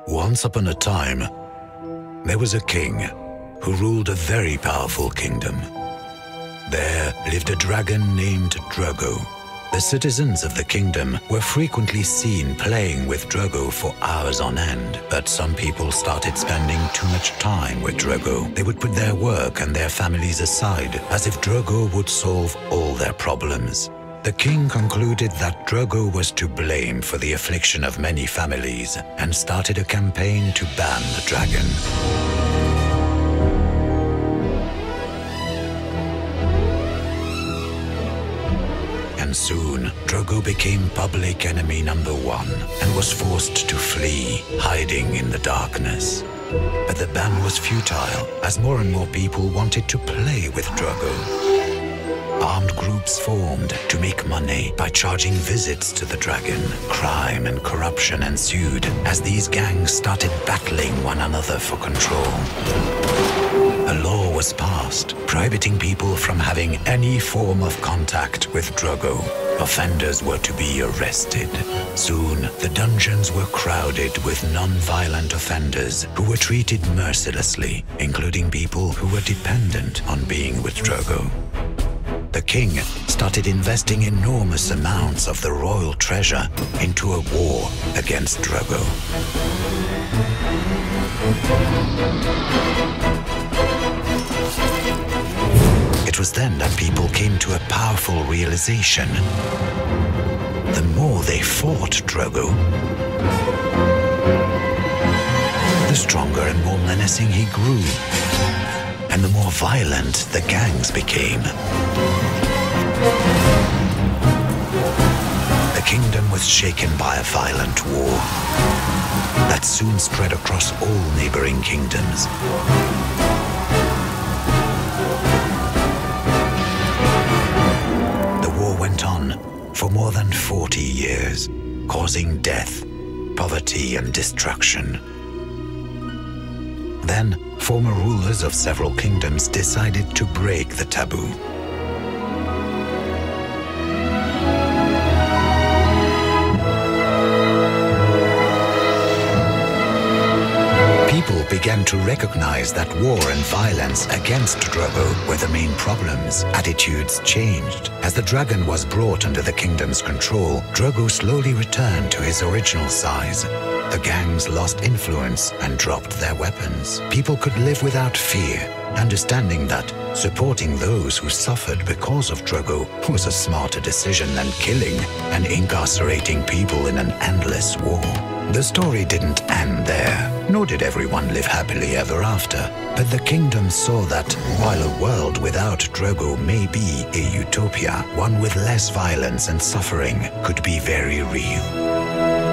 Once upon a time, there was a king who ruled a very powerful kingdom. There lived a dragon named Drogo. The citizens of the kingdom were frequently seen playing with Drogo for hours on end, but some people started spending too much time with Drogo. They would put their work and their families aside, as if Drogo would solve all their problems. The king concluded that Drogo was to blame for the affliction of many families and started a campaign to ban the dragon. And soon, Drogo became public enemy number one and was forced to flee, hiding in the darkness. But the ban was futile, as more and more people wanted to play with Drogo. Armed groups formed to make money by charging visits to the dragon. Crime and corruption ensued as these gangs started battling one another for control. A law was passed prohibiting people from having any form of contact with Drogo. Offenders were to be arrested. Soon, the dungeons were crowded with non-violent offenders who were treated mercilessly, including people who were dependent on being with Drogo. The king started investing enormous amounts of the royal treasure into a war against Drogo. It was then that people came to a powerful realization. The more they fought Drogo, the stronger and more menacing he grew, and the more violent the gangs became. The kingdom was shaken by a violent war that soon spread across all neighboring kingdoms. The war went on for more than 40 years, causing death, poverty, and destruction. Then, former rulers of several kingdoms decided to break the taboo. People began to recognize that war and violence against Drogo were the main problems. Attitudes changed. As the dragon was brought under the kingdom's control, Drogo slowly returned to his original size. The gangs lost influence and dropped their weapons. People could live without fear, understanding that supporting those who suffered because of Drogo was a smarter decision than killing and incarcerating people in an endless war. The story didn't end there, nor did everyone live happily ever after. But the kingdom saw that while a world without Drogo may be a utopia, one with less violence and suffering could be very real.